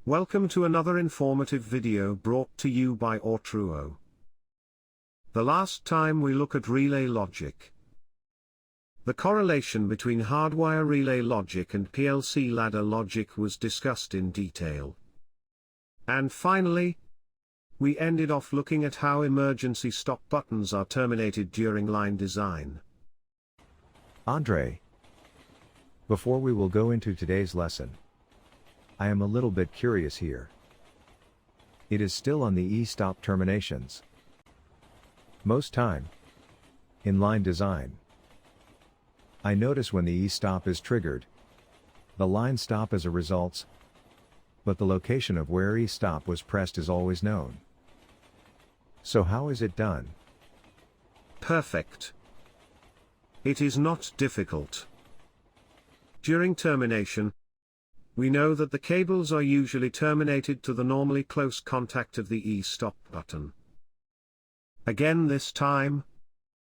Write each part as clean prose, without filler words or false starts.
Welcome to another informative video brought to you by Autruo. The last time we look at relay logic. The correlation between hardwire relay logic and PLC ladder logic was discussed in detail. And finally, we ended off looking at how emergency stop buttons are terminated during line design. Andre, before we will go into today's lesson, I am a little bit curious here. It is still on the e-stop terminations. Most time, in line design, I notice when the e-stop is triggered, the line stop as a result, but the location of where e-stop was pressed is always known. So how is it done? Perfect. It is not difficult. During termination, we know that the cables are usually terminated to the normally close contact of the e-stop button. Again this time,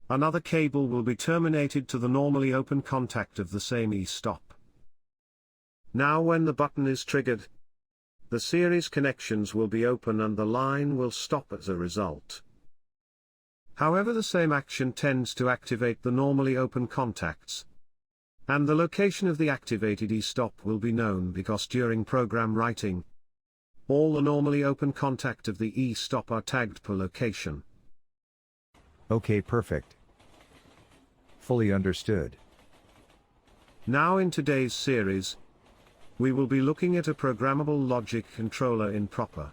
another cable will be terminated to the normally open contact of the same e-stop. Now when the button is triggered, the series connections will be open and the line will stop as a result. However, the same action tends to activate the normally open contacts, and the location of the activated e-stop will be known because during program writing, all the normally open contact of the e-stop are tagged per location. Okay, perfect. Fully understood. Now in today's series, we will be looking at a programmable logic controller in proper.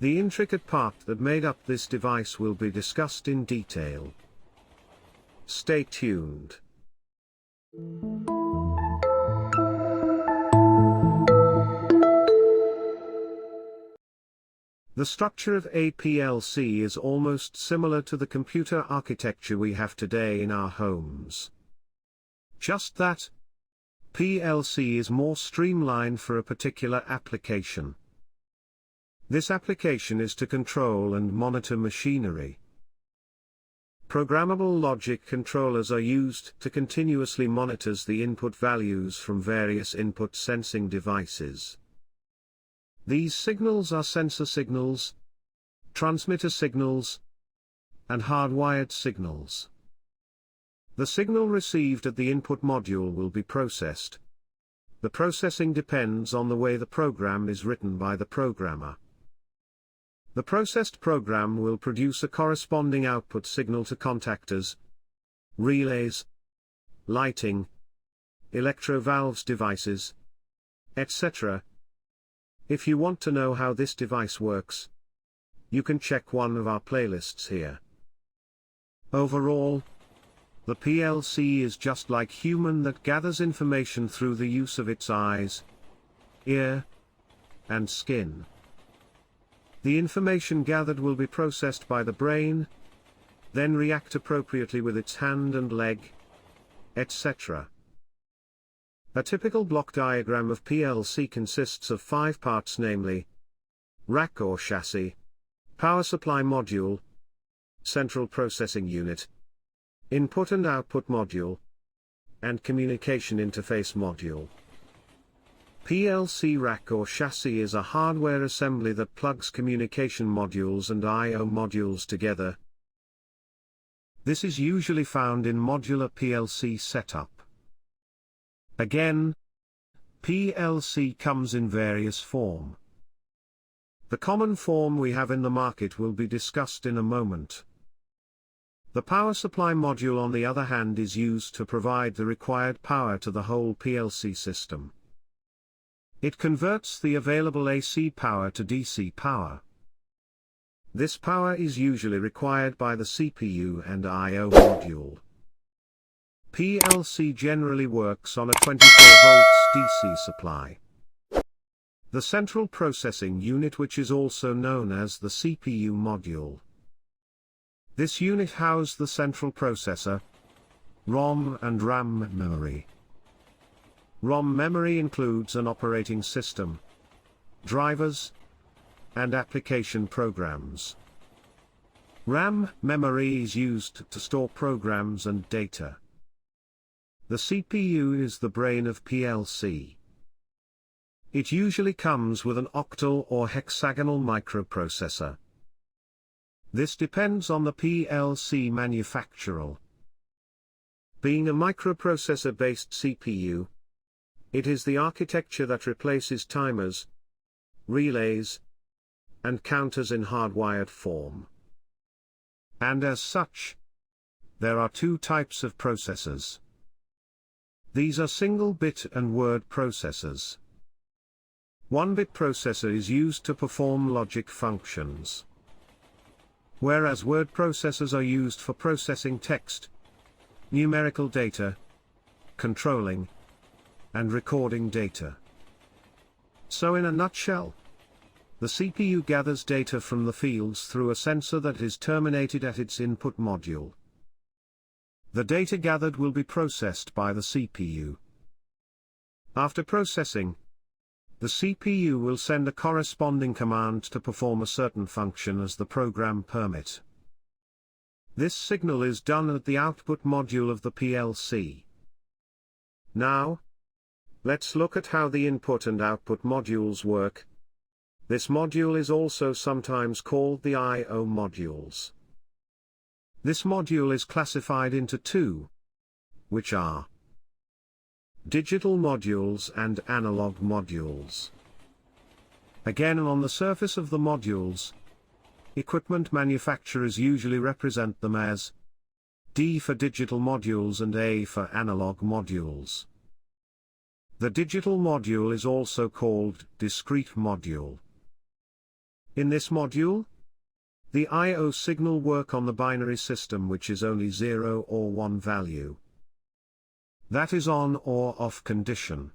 The intricate part that made up this device will be discussed in detail. Stay tuned. The structure of a PLC is almost similar to the computer architecture we have today in our homes. Just that, PLC is more streamlined for a particular application. This application is to control and monitor machinery. Programmable logic controllers are used to continuously monitor the input values from various input sensing devices. These signals are sensor signals, transmitter signals, and hardwired signals. The signal received at the input module will be processed. The processing depends on the way the program is written by the programmer. The processed program will produce a corresponding output signal to contactors, relays, lighting, electrovalves devices, etc. If you want to know how this device works, you can check one of our playlists here. Overall, the PLC is just like human that gathers information through the use of its eyes, ear, and skin. The information gathered will be processed by the brain, then react appropriately with its hand and leg, etc. A typical block diagram of PLC consists of 5 parts, namely rack or chassis, power supply module, central processing unit, input and output module, and communication interface module. PLC rack or chassis is a hardware assembly that plugs communication modules and I/O modules together. This is usually found in modular PLC setup. Again, PLC comes in various form. The common form we have in the market will be discussed in a moment. The power supply module, on the other hand, is used to provide the required power to the whole PLC system. It converts the available AC power to DC power. This power is usually required by the CPU and I/O module. PLC generally works on a 24 volts DC supply. The central processing unit, which is also known as the CPU module. This unit houses the central processor, ROM and RAM memory. ROM memory includes an operating system, drivers, and application programs. RAM memory is used to store programs and data. The CPU is the brain of PLC. It usually comes with an octal or hexagonal microprocessor. This depends on the PLC manufacturer. Being a microprocessor-based CPU, it is the architecture that replaces timers, relays, and counters in hardwired form. And as such, there are two types of processors. These are single-bit and word processors. One-bit processor is used to perform logic functions, whereas word processors are used for processing text, numerical data, controlling, and recording data. So in a nutshell, the CPU gathers data from the fields through a sensor that is terminated at its input module. The data gathered will be processed by the CPU. After processing, the CPU will send a corresponding command to perform a certain function as the program permit. This signal is done at the output module of the PLC. Now, let's look at how the input and output modules work. This module is also sometimes called the I/O modules. This module is classified into two, which are digital modules and analog modules. Again, on the surface of the modules, equipment manufacturers usually represent them as D for digital modules and A for analog modules. The digital module is also called discrete module. In this module, the I/O signal work on the binary system, which is only 0 or 1 value. That is on or off condition.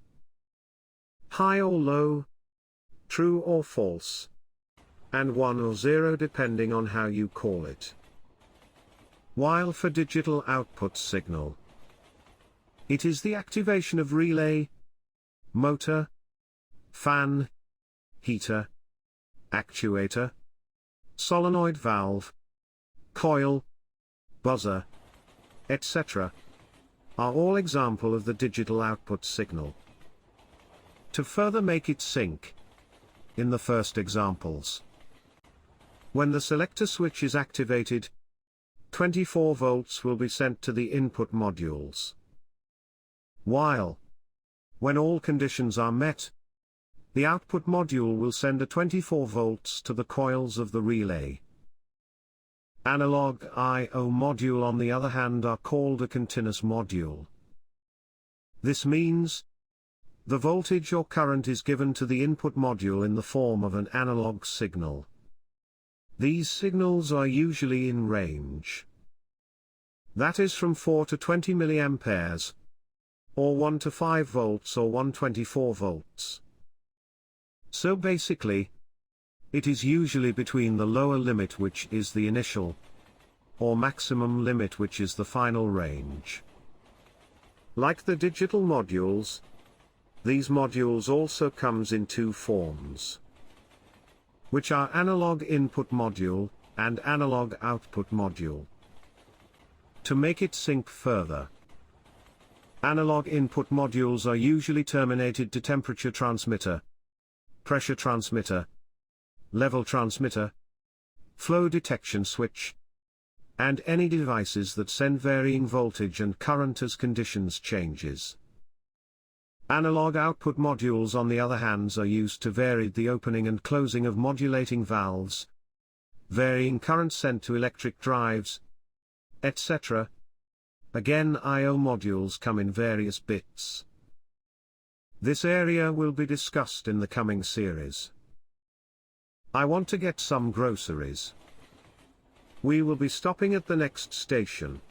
High or low, true or false, and 1 or 0 depending on how you call it. While for digital output signal, it is the activation of relay, motor, fan, heater, actuator, solenoid valve, coil, buzzer, etc. are all examples of the digital output signal. To further make it sync, in the first examples, when the selector switch is activated, 24 volts will be sent to the input modules. While, when all conditions are met, the output module will send a 24 volts to the coils of the relay. Analog I/O module, on the other hand, are called a continuous module. This means, the voltage or current is given to the input module in the form of an analog signal. These signals are usually in range. That is from 4 to 20 milliamperes, or 1 to 5 volts or 124 volts. So basically, it is usually between the lower limit, which is the initial, or maximum limit, which is the final range. Like the digital modules, these modules also comes in two forms, which are analog input module and analog output module. To make it sync further, analog input modules are usually terminated to temperature transmitter, pressure transmitter, level transmitter, flow detection switch, and any devices that send varying voltage and current as conditions changes. Analog output modules, on the other hand, are used to vary the opening and closing of modulating valves, varying current sent to electric drives, etc. Again, I/O modules come in various bits. This area will be discussed in the coming series. I want to get some groceries. We will be stopping at the next station.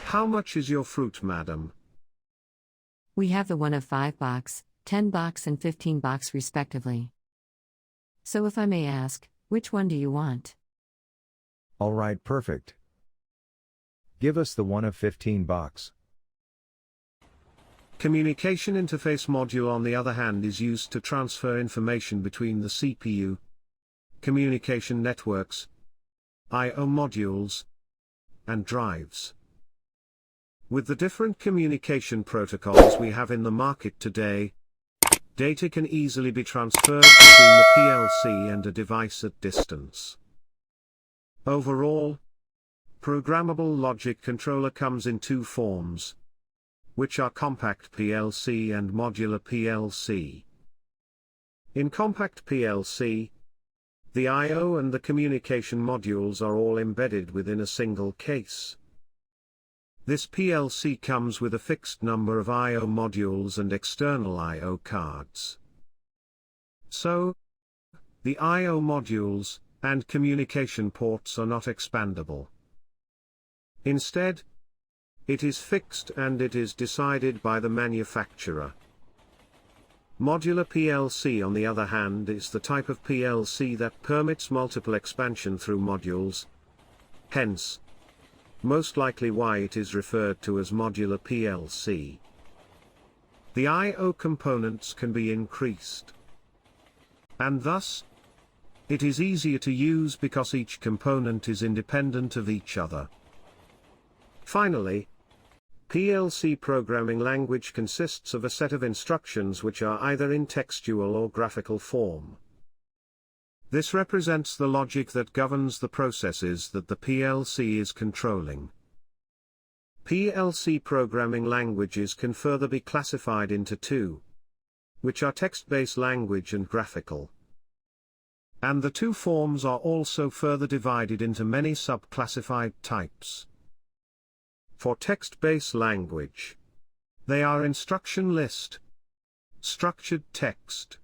How much is your fruit, madam? We have the one of 5 box, 10 box and 15 box respectively. So if I may ask, Which one do you want? Alright, perfect. Give us the one of 15 bucks. Communication interface module on the other hand is used to transfer information between the CPU, communication networks, I/O modules, and drives. With the different communication protocols we have in the market today, data can easily be transferred between the PLC and a device at distance. Overall, programmable logic controller comes in two forms, which are compact PLC and modular PLC. In compact PLC, the I/O and the communication modules are all embedded within a single case. This PLC comes with a fixed number of I/O modules and external I/O cards. So, the I/O modules and communication ports are not expandable. Instead, it is fixed and it is decided by the manufacturer. Modular PLC on the other hand is the type of PLC that permits multiple expansion through modules, hence, most likely why it is referred to as modular PLC. The I/O components can be increased. And thus, it is easier to use because each component is independent of each other. Finally, PLC programming language consists of a set of instructions which are either in textual or graphical form. This represents the logic that governs the processes that the PLC is controlling. PLC programming languages can further be classified into two, which are text-based language and graphical. And the two forms are also further divided into many sub-classified types. For text-based language, they are instruction list, structured text,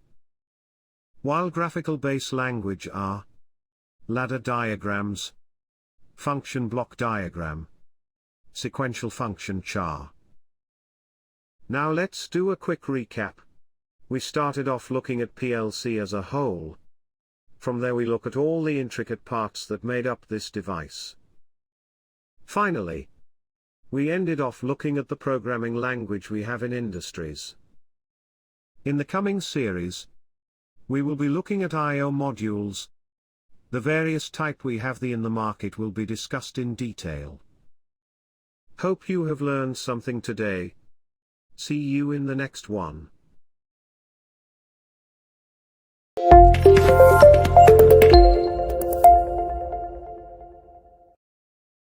while graphical-based language are ladder diagrams, function block diagram, sequential function char. Now let's do a quick recap. We started off looking at PLC as a whole. From there we look at all the intricate parts that made up this device. Finally, we ended off looking at the programming language we have in industries. In the coming series, we will be looking at I/O modules. The various type we have in the market will be discussed in detail. Hope you have learned something today. See you in the next one.